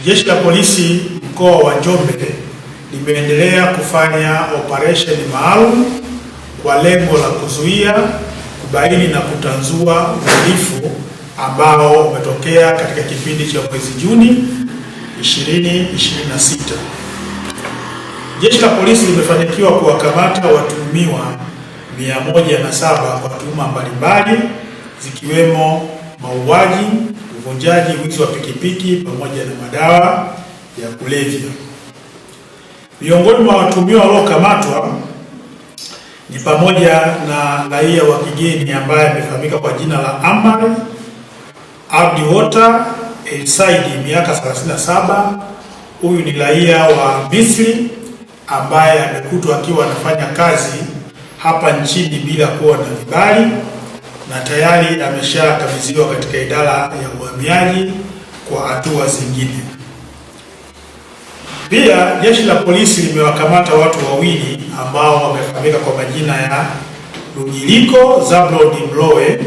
Jeshi la Polisi mkoa wa Njombe limeendelea kufanya operesheni maalum kwa lengo la kuzuia, kubaini na kutanzua uhalifu ambao umetokea katika kipindi cha mwezi Juni 2026. Jeshi la Polisi limefanikiwa kuwakamata watuhumiwa 107 kwa tuhuma mbalimbali zikiwemo mauaji, uvunjaji, wizi wa pikipiki pamoja na madawa ya kulevya. Miongoni mwa watuhumiwa waliokamatwa ni pamoja na raia wa kigeni ambaye amefahamika kwa jina la Amar Abdi Wota El Saidi, miaka 37. Huyu ni raia wa Misri ambaye amekutwa akiwa anafanya kazi hapa nchini bila kuwa na vibali na tayari ameshakabidhiwa katika idara ya uhamiaji kwa hatua zingine. Pia jeshi la polisi limewakamata watu wawili ambao wamefahamika kwa majina ya Lujiliko Zablon Mlowe,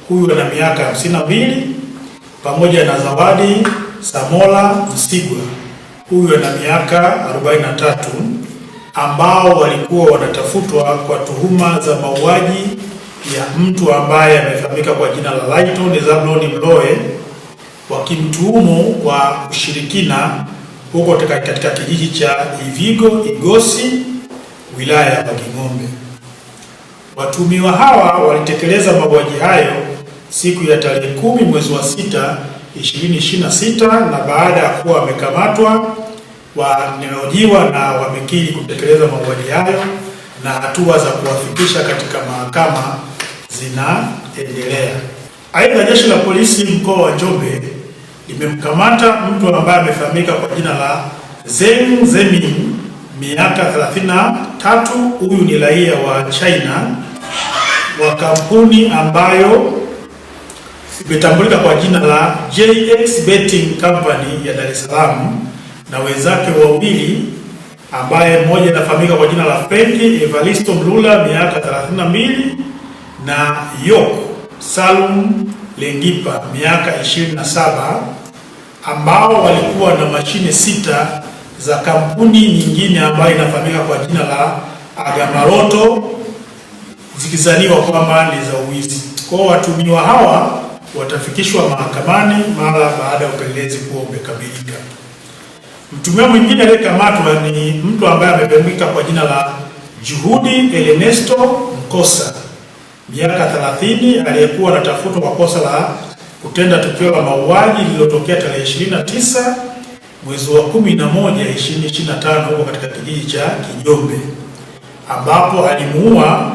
huyu ana miaka 52, pamoja na Zawadi Samola Msigwa, huyu ana miaka 43, ambao walikuwa wanatafutwa kwa tuhuma za mauaji ya mtu ambaye amefahamika kwa jina la Lighton Zablon Mlowe, wakimtuhumu kwa ushirikina huko katika kijiji cha Ivigo Igosi, wilaya ya Baging'ombe. Watuhumiwa hawa walitekeleza mauaji hayo siku ya tarehe 10 mwezi wa 6 2026, na baada ya kuwa wamekamatwa wamehojiwa na wamekiri kutekeleza mauaji hayo na hatua za kuwafikisha katika mahakama zinaendelea. Aidha, jeshi la polisi mkoa wa Njombe limemkamata mtu ambaye amefahamika kwa jina la Zeng Zemin, miaka 33. Huyu ni raia wa China wa kampuni ambayo imetambulika kwa jina la JX Betting Company ya Dar es Salaam, na wenzake wawili ambaye mmoja anafahamika kwa jina la Frenki Evaristo Mlula, miaka 32, na Yok Salum Lengipa, miaka 27, ambao walikuwa na mashine 6 za kampuni nyingine ambayo inafahamika kwa jina la Agamaroto, zikizaniwa kwamba ni za uwizi. Kwa watuhumiwa hawa watafikishwa mahakamani mara baada ya upelelezi kuwa umekamilika. Mtuhumiwa mwingine aliyekamatwa ni mtu ambaye amefahamika kwa jina la Juhudi Ernesto Mkosa, miaka 30, aliyekuwa anatafutwa kwa kosa la kutenda tukio la mauaji lililotokea tarehe 29 mwezi wa 11 2025 huko katika kijiji cha Kijombe, ambapo alimuua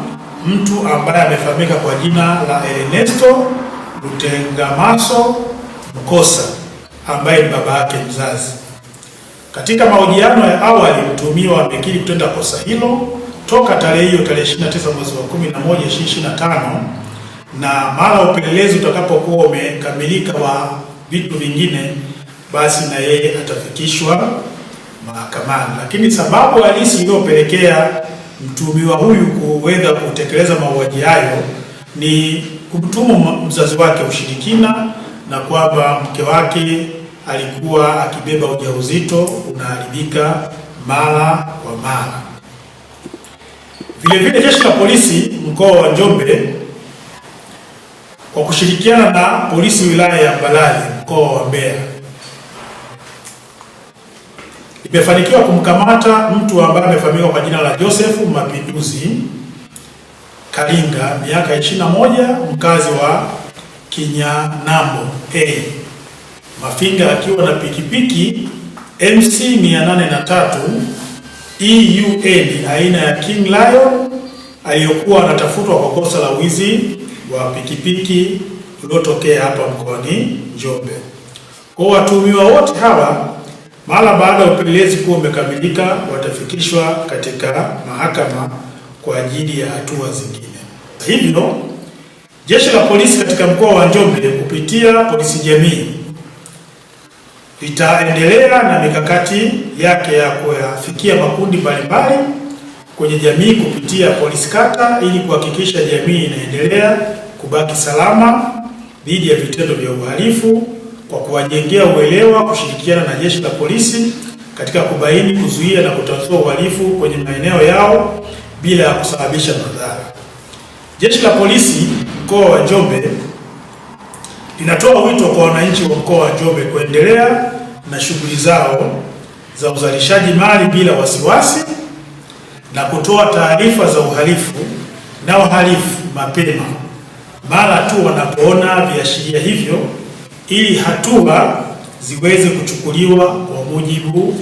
mtu ambaye amefahamika kwa jina la Ernesto Lutengamaso Mkosa ambaye ni baba yake mzazi. Katika mahojiano ya awali, mtuhumiwa amekiri kutenda kosa hilo toka tarehe 29 mwezi wa 11 2025, na mara upelelezi utakapokuwa umekamilika wa vitu vingine, basi na yeye atafikishwa mahakamani. Lakini sababu halisi iliyopelekea mtuhumiwa huyu kuweza kutekeleza mauaji hayo ni kumtuhumu mzazi wake ushirikina, na kwamba mke wake alikuwa akibeba ujauzito unaharibika mara kwa mara. Vile vile jeshi la polisi mkoa wa Njombe kwa kushirikiana na polisi wilaya ya Mbalali mkoa wa Mbeya imefanikiwa kumkamata mtu ambaye amefahamika kwa jina la Joseph Mapinduzi Kalinga, miaka 21, mkazi wa Kinyanambo Mafinga, akiwa na pikipiki MC 803 EUN aina ya King Lion, aliyokuwa anatafutwa kwa kosa la wizi wa pikipiki uliotokea hapa mkoani Njombe. Kwa watuhumiwa wote hawa, mara baada ya upelelezi kuwa umekamilika, watafikishwa katika mahakama kwa ajili ya hatua zingine. Hivyo jeshi la polisi katika mkoa wa Njombe kupitia polisi jamii litaendelea na mikakati yake ya kuyafikia makundi mbalimbali kwenye jamii kupitia polisi kata, ili kuhakikisha jamii inaendelea kubaki salama dhidi ya vitendo vya uhalifu kwa kuwajengea uelewa, kushirikiana na Jeshi la Polisi katika kubaini, kuzuia na kutatua uhalifu kwenye maeneo yao bila ya kusababisha madhara. Jeshi la Polisi mkoa wa Njombe linatoa wito kwa wananchi wa mkoa wa Njombe kuendelea na shughuli zao za uzalishaji mali bila wasiwasi na kutoa taarifa za uhalifu na wahalifu mapema mara tu wanapoona viashiria hivyo, ili hatua ziweze kuchukuliwa kwa mujibu